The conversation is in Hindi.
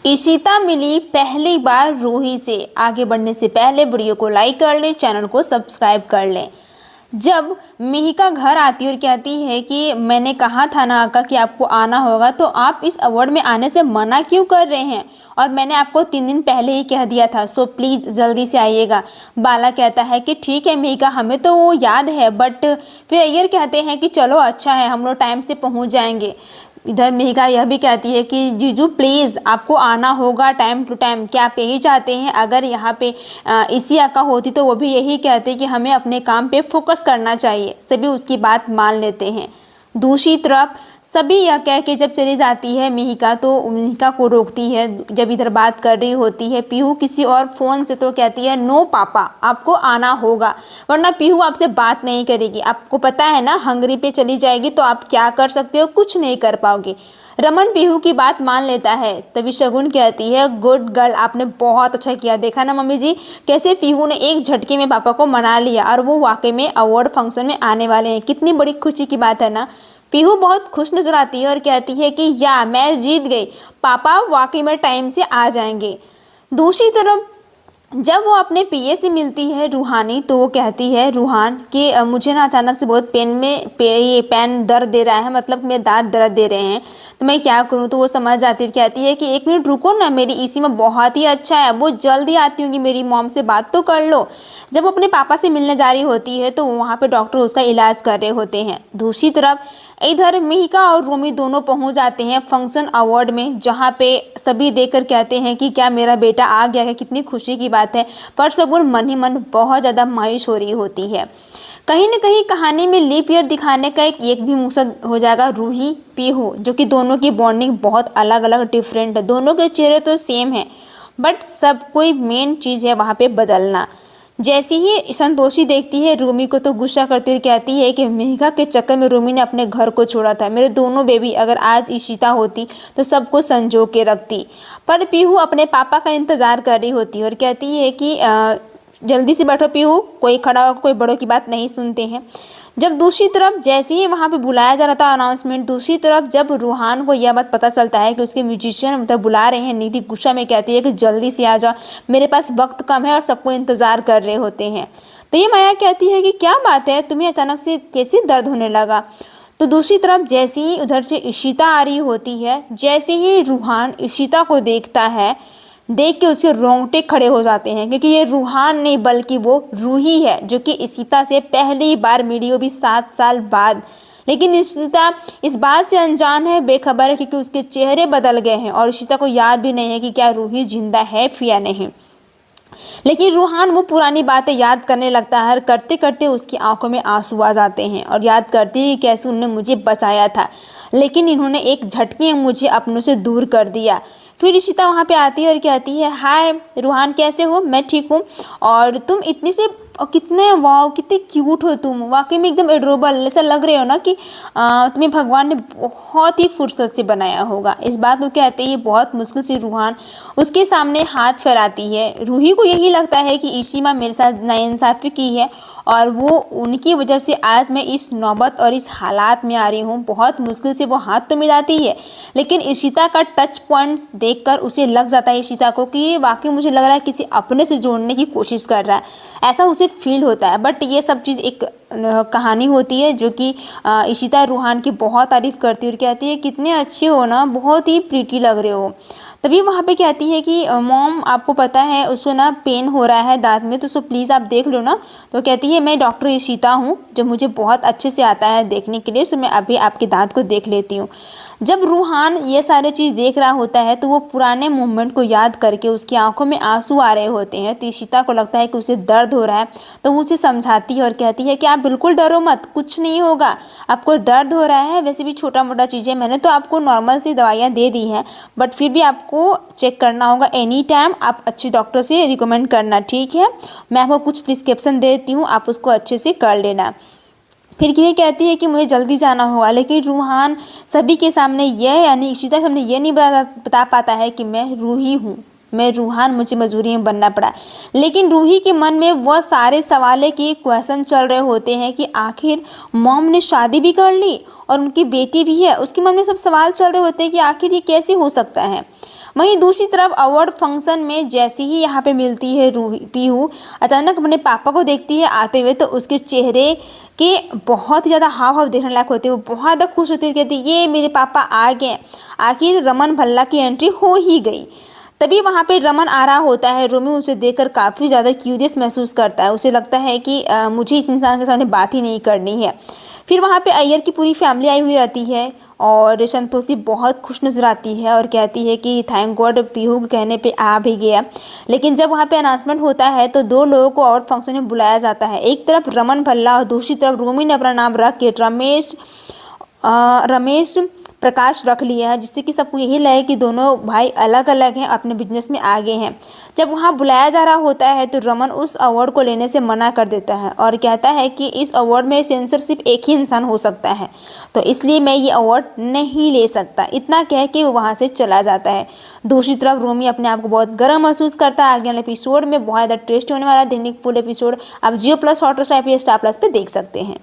इशिता मिली पहली बार रूही से। आगे बढ़ने से पहले वीडियो को लाइक कर लें, चैनल को सब्सक्राइब कर लें। जब मिहिका घर आती है और कहती है कि मैंने कहा था ना आका कि आपको आना होगा, तो आप इस अवार्ड में आने से मना क्यों कर रहे हैं, और मैंने आपको 3 दिन पहले ही कह दिया था, सो प्लीज़ जल्दी से आइएगा। बाला कहता है कि ठीक है मिहिका, हमें तो वो याद है, बट फिर अय्यर कहते हैं कि चलो अच्छा है, हम लोग टाइम से पहुंच जाएंगे। इधर मिहिका यह भी कहती है कि जीजू प्लीज़ आपको आना होगा टाइम टू टाइम, क्या आप यही चाहते हैं। अगर यहाँ पे इसी आका होती तो वो भी यही कहते कि हमें अपने काम पे फोकस करना चाहिए। सभी उसकी बात मान लेते हैं। दूसरी तरफ सभी यह कह के जब चली जाती है मिहिका, तो मिहिका को रोकती है। जब इधर बात कर रही होती है पीहू किसी और फ़ोन से, तो कहती है नो पापा, आपको आना होगा, वरना पीहू आपसे बात नहीं करेगी। आपको पता है ना, हंगरी पे चली जाएगी तो आप क्या कर सकते हो, कुछ नहीं कर पाओगे। रमन पीहू की बात मान लेता है। तभी शगुन कहती है गुड गर्ल, आपने बहुत अच्छा किया। देखा ना मम्मी जी, कैसे पीहू ने एक झटके में पापा को मना लिया, और वो वाकई में अवार्ड फंक्शन में आने वाले हैं। कितनी बड़ी खुशी की बात है ना। पीहू बहुत खुश नजर आती है और कहती है कि या मैं जीत गई, पापा वाकई में टाइम से आ जाएंगे। दूसरी तरफ जब वो अपने पीए से मिलती है रूहानी, तो वो कहती है रूहान कि मुझे ना अचानक से बहुत ये पेन दर्द दे रहा है, मतलब मेरे दांत दर्द दे रहे हैं, तो मैं क्या करूं। तो वो समझ जाती है, कहती है कि 1 मिनट रुको ना, मेरी ईसी में बहुत ही अच्छा है, वो जल्दी आती हूँ, मेरी मॉम से बात तो कर लो। जब वो अपने पापा से मिलने जा रही होती है तो वहाँ पे डॉक्टर उसका इलाज कर रहे होते हैं। दूसरी तरफ इधर मिहिका और रूमी दोनों पहुंच जाते हैं फंक्शन अवार्ड में, जहाँ पे सभी देखकर कहते हैं कि क्या मेरा बेटा आ गया है, कितनी खुशी की बात है। पर शगुन मन ही मन बहुत ज़्यादा मायूस हो रही होती है। कहीं न कहीं कहानी में लीप ईयर दिखाने का एक भी मकसद हो जाएगा रूही पीहू, जो कि दोनों की बॉन्डिंग बहुत अलग अलग डिफरेंट है। दोनों के चेहरे तो सेम है, बट सब कोई मेन चीज़ है वहाँ पे बदलना। जैसे ही संतोषी देखती है रूमी को, तो गुस्सा करती हुई कहती है कि मिहिका के चक्कर में रूमी ने अपने घर को छोड़ा था। मेरे दोनों बेबी, अगर आज इशिता होती तो सबको संजो के रखती। पर पीहू अपने पापा का इंतज़ार कर रही होती है और कहती है कि जल्दी से बैठो पीहू, कोई खड़ा होकर कोई बड़ों की बात नहीं सुनते हैं। जब दूसरी तरफ जैसे ही वहाँ पे बुलाया जा रहा था अनाउंसमेंट, दूसरी तरफ जब रूहान को यह बात पता चलता है कि उसके म्यूजिशियन उधर बुला रहे हैं, निधि गुस्सा में कहती है कि जल्दी से आ जाओ, मेरे पास वक्त कम है और सबको इंतज़ार कर रहे होते हैं। तो ये माया कहती है कि क्या बात है, तुम्हें अचानक से कैसे दर्द होने लगा। तो दूसरी तरफ जैसे ही उधर से इशिता आ रही होती है, जैसे ही रूहान इशिता को देखता है, देख के उसके रोंगटे खड़े हो जाते हैं, क्योंकि ये रूहान नहीं बल्कि वो रूही है, जो कि इशिता से पहली बार मिली, वो भी 7 साल बाद। लेकिन इशिता इस बात से अनजान है, बेखबर है, क्योंकि उसके चेहरे बदल गए हैं और इशिता को याद भी नहीं है कि क्या रूही जिंदा है फिर या नहीं। लेकिन रूहान वो पुरानी बातें याद करने लगता है, करते करते उसकी आंखों में आंसू आ जाते हैं और याद करती है कैसे उन्होंने मुझे बचाया था, लेकिन इन्होंने एक झटके में मुझे अपनों से दूर कर दिया। फिर इशिता वहाँ पे आती है और कहती है हाय रूहान, कैसे हो। मैं ठीक हूँ, और तुम इतनी से कितने वाव कितने क्यूट हो तुम, वाकई में एकदम एडोरेबल, ऐसा लग रहे हो ना कि तुम्हें भगवान ने बहुत ही फुर्सत से बनाया होगा। इस बात को कहते ही बहुत मुश्किल से रूहान उसके सामने हाथ फैलाती है। रूही को यही लगता है कि इशिमा मेरे साथ नाइंसाफ़ी की है और वो उनकी वजह से आज मैं इस नौबत और इस हालात में आ रही हूँ। बहुत मुश्किल से वो हाथ तो मिलाती है, लेकिन इशिता का टच पॉइंट देखकर उसे लग जाता है इशिता को कि ये वाकई मुझे लग रहा है किसी अपने से जोड़ने की कोशिश कर रहा है, ऐसा उसे फील होता है। बट ये सब चीज़ एक कहानी होती है, जो कि इशिता रूहान की बहुत तारीफ़ करती है और कहती है कितने अच्छे हो ना, बहुत ही प्रीटी लग रहे हो। तभी वहाँ पे कहती है कि मॉम आपको पता है उसको ना पेन हो रहा है दांत में, तो सो प्लीज़ आप देख लो ना। तो कहती है मैं डॉक्टर इशिता हूँ, जो मुझे बहुत अच्छे से आता है देखने के लिए, सो मैं अभी आपके दांत को देख लेती हूँ। जब रूहान ये सारे चीज़ देख रहा होता है, तो वो पुराने मोमेंट को याद करके उसकी आंखों में आंसू आ रहे होते हैं। तो इशिता को लगता है कि उसे दर्द हो रहा है, तो वो उसे समझाती है और कहती है कि आप बिल्कुल डरो मत, कुछ नहीं होगा, आपको दर्द हो रहा है, वैसे भी छोटा मोटा चीज़ है, मैंने तो आपको नॉर्मल सी दवाइयाँ दे दी हैं, बट फिर भी आपको चेक करना होगा एनी टाइम, आप अच्छे डॉक्टर से रिकमेंड करना, ठीक है। मैं आपको कुछ प्रिस्क्रिप्शन दे देती हूँ, आप उसको अच्छे से कर लेना। फिर ये कहती है कि मुझे जल्दी जाना होगा, लेकिन रूहान सभी के सामने यानी इशिता के सामने ये नहीं बता पाता है कि मैं रूही हूँ, मैं रूहान, मुझे मजबूरी में बनना पड़ा। लेकिन रूही के मन में वह सारे सवालों के क्वेश्चन चल रहे होते हैं कि आखिर मॉम ने शादी भी कर ली और उनकी बेटी भी है। उसके मन में सब सवाल चल रहे होते हैं कि आखिर ये कैसे हो सकता है। वहीं दूसरी तरफ अवार्ड फंक्शन में जैसे ही यहाँ पे मिलती है पीहू, अचानक अपने पापा को देखती है आते हुए, तो उसके चेहरे के बहुत ही ज़्यादा हाव भाव देखने लायक होते हैं। वो बहुत ज़्यादा खुश होती है, कहती है ये मेरे पापा आ गए, आखिर रमन भल्ला की एंट्री हो ही गई। तभी वहाँ पे रमन आ रहा होता है। रोमियो उसे देखकर काफ़ी ज़्यादा क्यूरियस महसूस करता है। उसे लगता है कि मुझे इस इंसान के सामने बात ही नहीं करनी है। फिर वहाँ पे अय्यर की पूरी फैमिली आई हुई रहती है और संतोषी बहुत खुश नजर आती है और कहती है कि थैंक गॉड पीहू के कहने पे आ भी गया। लेकिन जब वहाँ पे अनाउंसमेंट होता है तो दो लोगों को और फंक्शन में बुलाया जाता है। एक तरफ रमन भल्ला और दूसरी तरफ रोमी ने अपना नाम रख के रमेश प्रकाश रख लिया है, जिससे कि सबको यही लगे कि दोनों भाई अलग अलग हैं, अपने बिजनेस में आगे हैं। जब वहाँ बुलाया जा रहा होता है तो रमन उस अवार्ड को लेने से मना कर देता है और कहता है कि इस अवार्ड में सेंसरशिप एक ही इंसान हो सकता है, तो इसलिए मैं ये अवार्ड नहीं ले सकता। इतना कह के वो वहाँ से चला जाता है। दूसरी तरफ रोमी अपने आप को बहुत गर्म महसूस करता है। आगे वाले एपिसोड में बहुत ज़्यादा टेस्ट होने वाला है। देखने फुल एपिसोड आप जियो प्लस हॉटस्टार पे स्टार प्लस पे देख सकते हैं।